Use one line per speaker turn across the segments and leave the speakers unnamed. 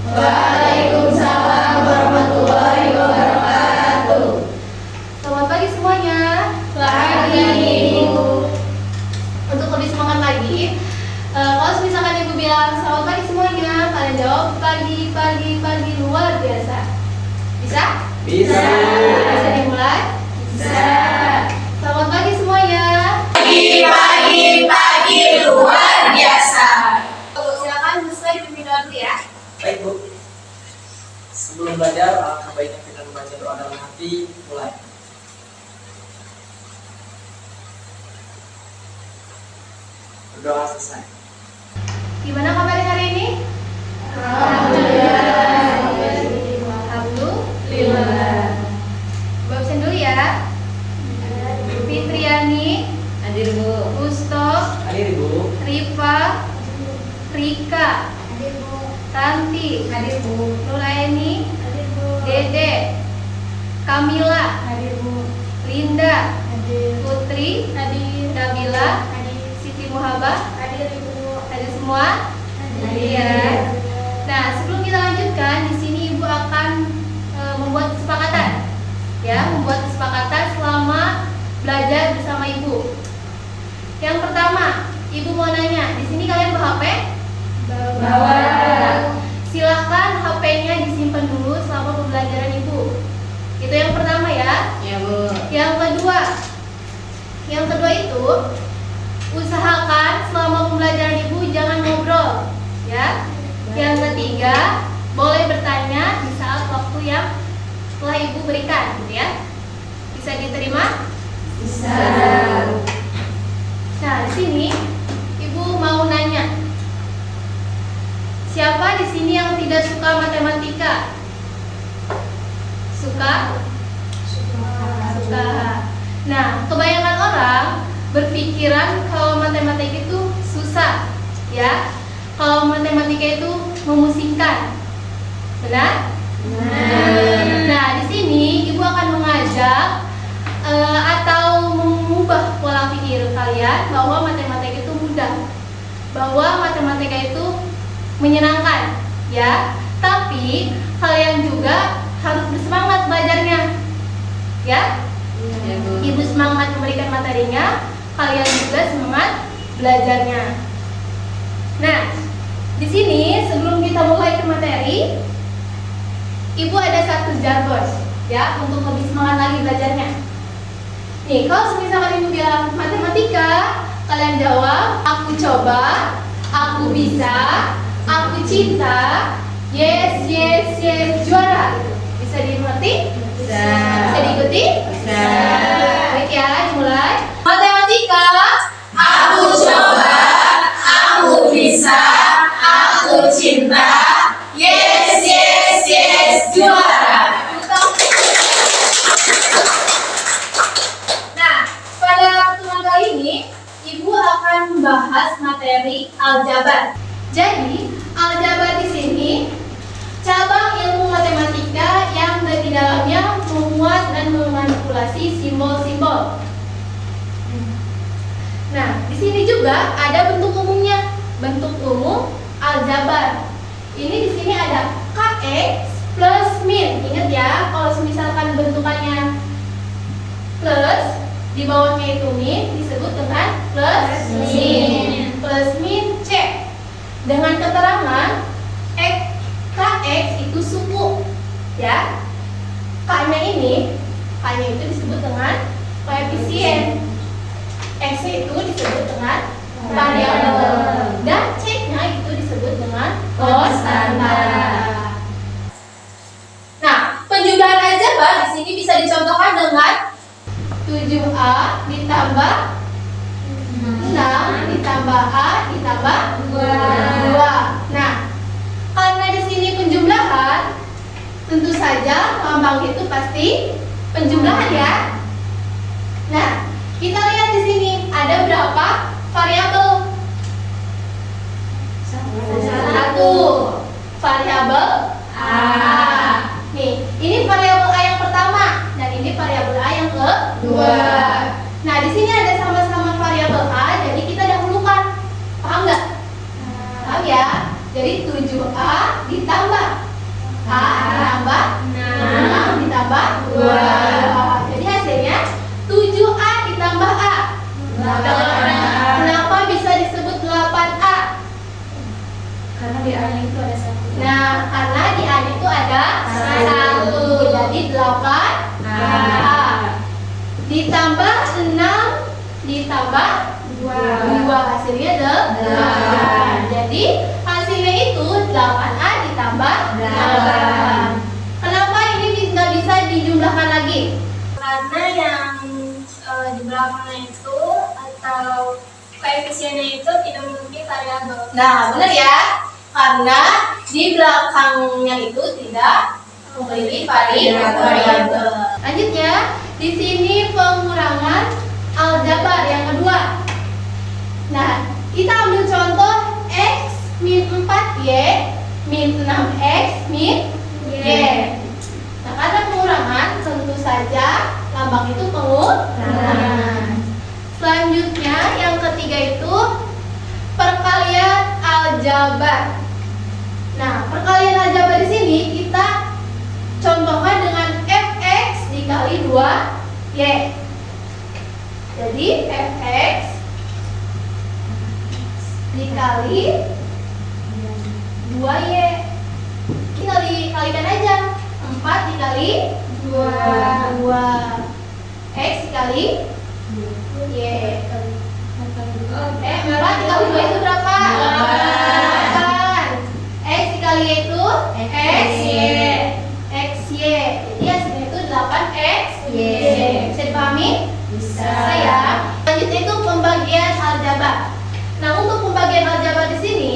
Waalaikumsalam warahmatullahi wabarakatuh.
Selamat pagi semuanya.
Pagi, Ibu.
Untuk lebih semangat lagi, kalau misalkan Ibu bilang selamat pagi semuanya, kalian jawab pagi luar biasa. Bisa?
Bisa.
Bisa dimulai?
Bisa.
Selamat pagi semuanya.
Pagi luar biasa.
Silakan sesuai dipimpin doa dulu ya.
Baik Bu, sebelum belajar alangkah baiknya kita membaca doa dalam hati. Mulai. Berdoa selesai.
Gimana kabarnya hari ini?
Alhamdulillah.
Alhamdulillah. Bu absen dulu ya. Fitriani,
Hadir, Bu.
Gusto,
Hadir Ibu.
Rifa, Rika, Tanti,
Hadir, Bu.
Nuraini, Dede, Kamila, Linda, Putri, Nabila, Siti Muhabah, hadir semua? Hadir ya. Nah, sebelum kita lanjutkan, di sini Ibu akan membuat kesepakatan, ya, membuat kesepakatan selama belajar bersama Ibu. Yang pertama, Ibu mau nanya, di sini kalian bawa HP?
Bawa.
Silahkan HP-nya disimpan dulu selama pembelajaran Ibu. Itu yang pertama ya.
Ya, Bu.
Yang kedua itu usahakan selama pembelajaran Ibu jangan ngobrol, ya. Yang ketiga, boleh bertanya di saat waktu yang telah Ibu berikan, gitu ya. Bisa diterima?
Bisa.
Nah, di sini Ibu mau nanya, siapa di sini yang tidak suka matematika? Suka? Suka. Nah, kebanyakan orang berpikiran kalau matematika itu susah, ya. Kalau matematika itu memusingkan. Benar? Nah, di sini Ibu akan mengajak atau mengubah pola pikir kalian bahwa matematika itu mudah, bahwa matematika itu menyenangkan, ya. Tapi kalian juga harus bersemangat belajarnya, ya.
Ya, Bu.
Ibu semangat memberikan materinya, kalian juga semangat belajarnya. Nah, di sini sebelum kita mulai ke materi, Ibu ada satu jargon, ya, untuk lebih semangat lagi belajarnya. Nih, kalau misalkan Ibu bilang matematika, kalian jawab, aku coba, aku bisa, aku cinta, yes, juara. Bisa dimengerti?
Bisa.
Bisa diikuti?
Bisa.
Baik ya, dimulai. Matematika,
Aku coba, aku bisa, aku cinta. Yes, juara.
Nah, pada pertemuan kali ini, Ibu akan membahas materi aljabar. Jadi, aljabar di sini cabang ilmu matematika yang di dalamnya memuat dan memanipulasi simbol-simbol. Nah, di sini juga ada bentuk umumnya, bentuk umum aljabar. Ini di sini ada kx plus min. Ingat ya, kalau misalkan bentukannya plus, di bawahnya itu min, disebut dengan plus min. Plus min c. Dengan keterangan kx itu suku, ya. K-nya itu disebut dengan koefisien. X itu disebut dengan variabel dan C-nya itu disebut dengan konstanta. Nah, penjumlahan aljabar di sini bisa dicontohkan dengan 7A ditambah 6 ditambah A ditambah 2. Nah, karena di sini penjumlahan, tentu saja lambang itu pasti penjumlahan ya. Nah, kita lihat di sini ada berapa variabel? Satu. Variabel A. Nih, ini variabel A yang pertama dan ini variabel A yang kedua. Nah, di sini ada sama-sama variabel A, jadi kita dahulukan. Paham nggak? Paham ya? Jadi 7A ditambah A ditambah 6 ditambah 2. Jadi hasilnya 7A ditambah A. Kenapa bisa disebut 8A?
Karena di A itu ada 1.
Nah, karena di A itu ada 1. Jadi 8A. Ditambah 6 ditambah 2. Hasilnya 8. Jadi hasilnya itu 8A ditambah 8. Kenapa ini nggak bisa dijumlahkan lagi?
Karena yang di belakangnya itu atau koefisiennya itu tidak memiliki variabel.
Nah, benar ya. Karena di belakangnya itu tidak memiliki variabel. Lanjutnya, di sini pengurangan aljabar yang kedua. Nah, kita ambil contoh X min 4Y min 6X min Y. Nah, karena pengurangan, tentu saja lambang itu pengurangan. Selanjutnya, yang ketiga itu perkalian aljabar. Nah, perkalian aljabar di sini kita contohkan dengan fx dikali 2y. Jadi fx dikali 2y. Kita dikalikan aja. 4 dikali 2. X dikali y. 4 dikali 2 itu berapa? 8. X dikali y itu xy. xy. Jadi hasilnya itu 8xy. Bisa dipahami? Bisa ya. Selanjutnya itu pembagian aljabar. Nah, untuk pembagian aljabar di sini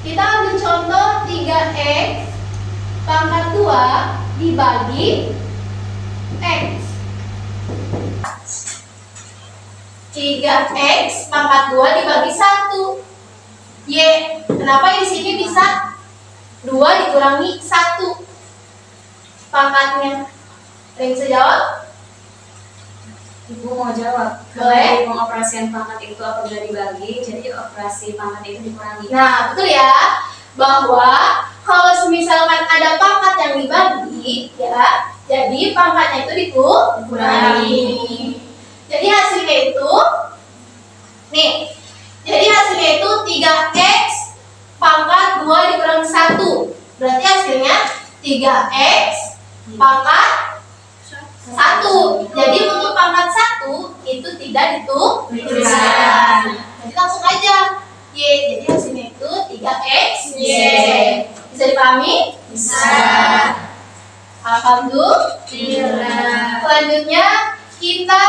kita ambil contoh 3x pangkat 2 dibagi x. 3x pangkat 2 dibagi 1 y. Kenapa di sini bisa 2 dikurangi 1 pangkatnya? Ada yang bisa jawab?
Ibu mau jawab.
Boleh.
Kalau pengoperasian pangkat itu apabila dibagi, jadi operasi pangkat itu dikurangi.
Nah, betul ya. Bahwa kalau misalkan ada pangkat yang dibagi, ya, jadi pangkatnya itu dikurangi. Jadi hasilnya itu, nih, jadi hasilnya itu 3x pangkat 2 dikurangi 1. Berarti hasilnya 3x pangkat 1. Jadi untuk pangkat 1 itu tidak dituliskan. Jadi langsung aja y. Jadi hasilnya itu 3xy. Bisa dipahami?
Bisa.
Alhamdulillah. Selanjutnya kita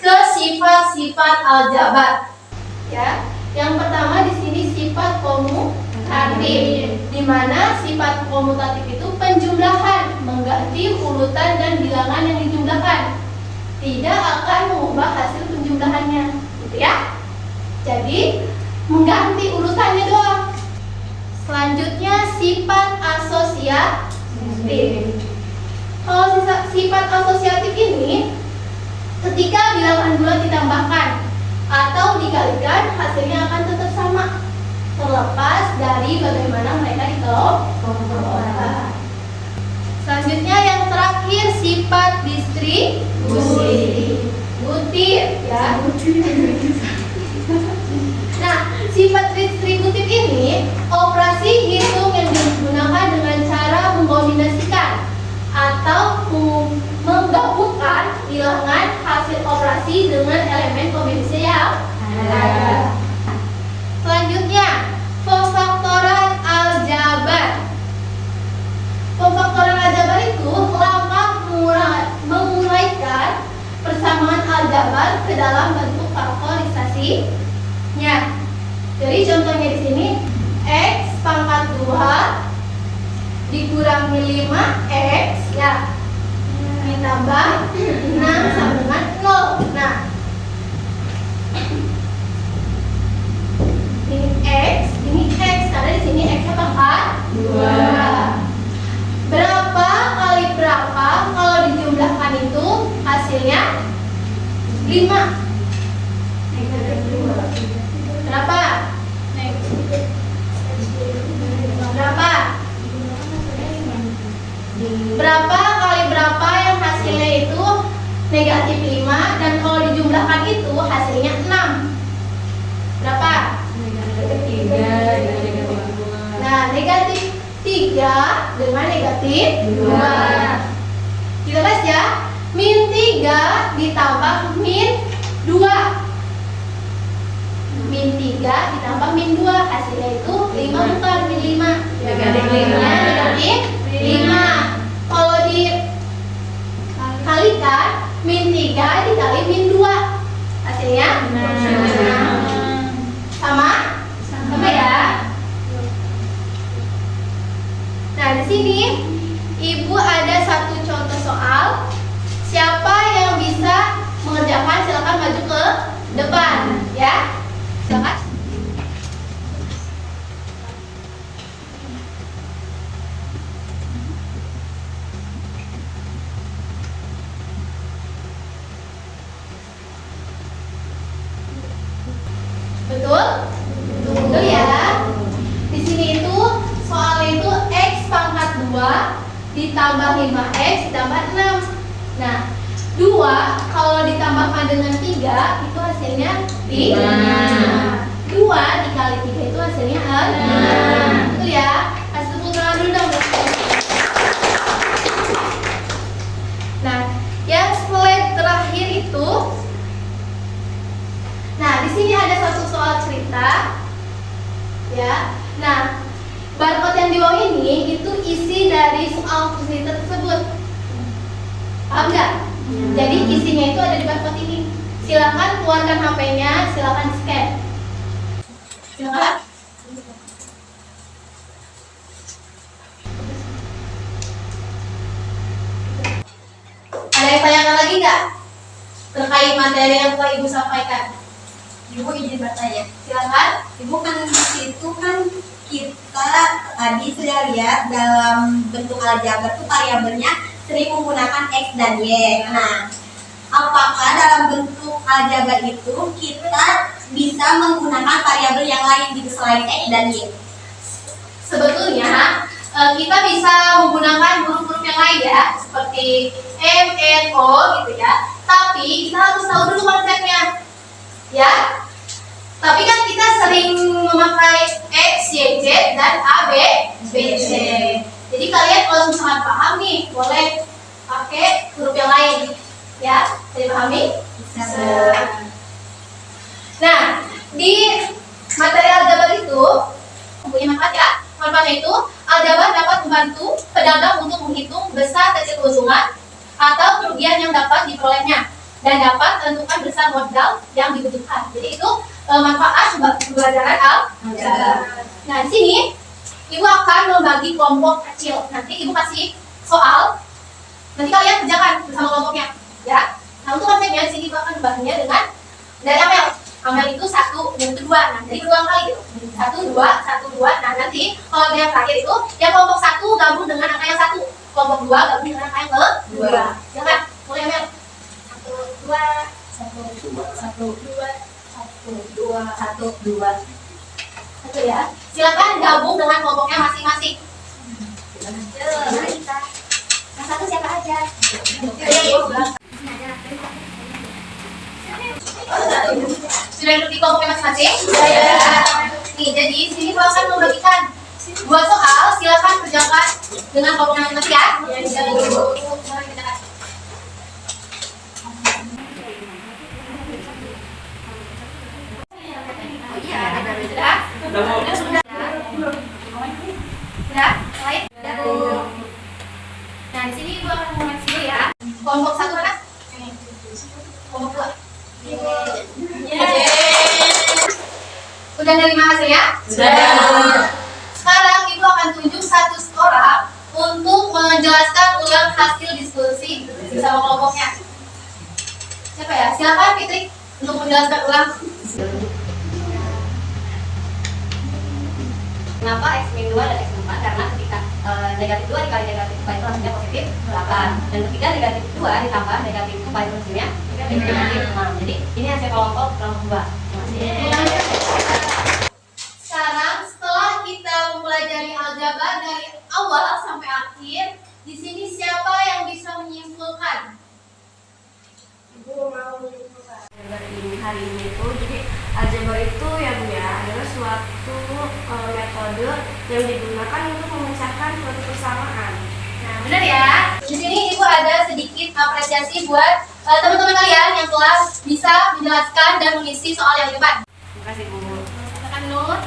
ke sifat-sifat aljabar. Ya, yang pertama di sini sifat komutatif, di mana sifat komutatif itu penjumlahan, mengganti urutan dan bilangan yang dijumlahkan, tidak akan mengubah hasil penjumlahannya, gitu ya. Jadi mengganti urutannya doang. Selanjutnya sifat asosiatif. Kalau sifat asosiatif ini, ketika bilangan bulat ditambahkan atau dikalikan, hasilnya akan tetap sama, terlepas dari bagaimana mereka dikelompokkan. Selanjutnya yang terakhir sifat distributif, ya. Nah, sifat distributif ini operasi hitung yang digunakan dengan cara mengkombinasikan atau menggabungkan bilangan hasil operasi dengan elemen kombinasi yang ada. Selanjutnya, pemfaktoran aljabar. Pemfaktoran aljabar itu langkah menguraikan persamaan aljabar ke dalam bentuk faktorisasinya. Jadi contohnya di sini x pangkat 2 dikurangi 5x, ya, ditambah 6 sama dengan 0. Nah, ini x karena di sini x-nya pangkat 2. Berapa kali berapa kalau dijumlahkan itu hasilnya 5. Berapa? Berapa? berapa kali berapa yang hasilnya itu negatif 5, dan kalau dijumlahkan itu hasilnya 6. Berapa?
Negatif 3 dengan negatif 2.
Nah, negatif 3 dengan negatif 2. Jelas ya? Min 3 ditambah min 2. Min 3 ditambah min 2, hasilnya itu 5, bukan min 5.
Negatif 5.
Negatif 5. Kalau dikalikan, min 3 dikali min 2, hasilnya 6. Sama? Sama ya? Nah, di sini Ibu ada satu contoh soal. Siapa yang bisa mengerjakan silakan maju ke depan, ya. Silakan. Betul? Betul ya. Di sini itu soalnya itu x pangkat 2 ditambah 5x ditambah 6. Nah, 2 kalau ditambahkan dengan 3 itu hasilnya 5. 2 dikali 3 itu hasilnya 6. Betul ya? Kasih tepuk tangan dulu dong. Nah, yang slide terakhir itu, nah di sini ada satu soal cerita, ya. Nah, barcode yang di bawah ini itu isi dari soal cerita tersebut. Paham nggak? Jadi isinya itu ada di barcode ini. Silakan keluarkan HP-nya, silakan scan. Silakan. Ada yang tanyakan lagi nggak terkait materi yang telah Ibu sampaikan?
Ibu izin bertanya.
Silakan.
Ibu kan di situ kan kita tadi sudah lihat dalam bentuk aljabar itu variabelnya sering menggunakan x dan y. Nah, apakah dalam bentuk aljabar itu kita bisa menggunakan variabel yang lain gitu selain x dan y?
Sebetulnya kita bisa menggunakan huruf-huruf yang lain ya, seperti M, N, O gitu ya. Tapi kita harus tahu dulu konsepnya, ya. Tapi kan kita sering memakai X, Y, Z dan A, B, C. Jadi kalian kalau misalkan paham nih, boleh pakai huruf yang lain, ya. Bisa dipahami?
Bisa.
Nah, di materi aljabar itu mempunyai manfaat ya. Manfaatnya itu, aljabar dapat membantu pedagang untuk menghitung besar kecil keuntungan atau kerugian yang dapat diperolehnya, dan dapat menentukan besar modal yang dibutuhkan. Jadi itu manfaat pembelajaran aljabar. Nah, di sini Ibu akan membagi kelompok kecil. Nanti Ibu kasih soal, nanti kalian kerjakan bersama kelompoknya, ya. Nah, untuk konsepnya di sini Ibu akan membaginya dengan dari Amel. Amel itu 1 dan 2. Nah, jadi berulang kali gitu. 1, 2, 1, 2. Nah, nanti kalau yang terakhir itu yang kelompok 1 gabung dengan angka yang 1. Kelompok 2 gabung dengan angka yang ke-2. Silakan, mulai Amel. 1, 2, 1, 2, 1, 2, 1, 2, 1, 2. 1 ya. Silakan gabung dengan kelompoknya masing-masing.
Mari kita. Yang satu siapa aja?
Sudah duduk di kelompoknya masing-masing? Ya. Nih, jadi sini gua akan membagikan 2 soal. Silakan kerjakan dengan kelompoknya masing-masing ya. Silakan kerjakan. Sudah? Lain? Nah, di sini gua akan mengoreksi dulu ya. Kelompok 1 mana? Kelompok 2. Udah nerima hasilnya?
Sudah.
Sekarang Ibu akan tunjuk satu orang untuk menjelaskan ulang hasil diskusi bersama kelompoknya. Siapa ya? Silakan Fitri untuk menjelaskan ulang.
Kenapa X min 2 dan X min 4? Karena ketika negatif 2 dikali negatif 4 itu hasilnya positif 8. Dan ketika negatif 2 ditambah negatif 4 itu hasilnya negatif 6. Jadi ini hasil kelompok 2.
Sekarang setelah kita mempelajari aljabar dari awal sampai akhir, di sini siapa
yang digunakan untuk memecahkan suatu persamaan.
Nah, benar ya. Di sini Ibu ada sedikit apresiasi buat teman-teman kalian yang telah bisa menjelaskan dan mengisi soal yang di depan.
Terima kasih Bu.
Silakan Nur.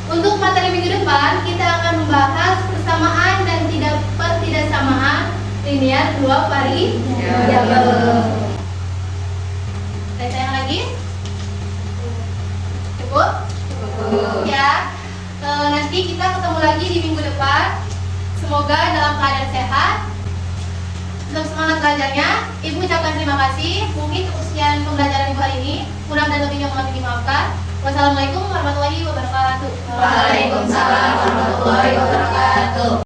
Untuk materi minggu depan, kita akan membahas persamaan dan pertidaksamaan linear dua variabel. Saya tanya lagi? Cukup? Ya. Nanti kita ketemu lagi di minggu depan. Semoga dalam keadaan sehat. Tetap semangat belajarnya. Ibu ucapkan terima kasih. Mungkin cukup sekian pembelajaran Ibu hari ini. Kurang dan lebihnya mohon dimaafkan. Wassalamualaikum warahmatullahi wabarakatuh.
Waalaikumsalam warahmatullahi wabarakatuh.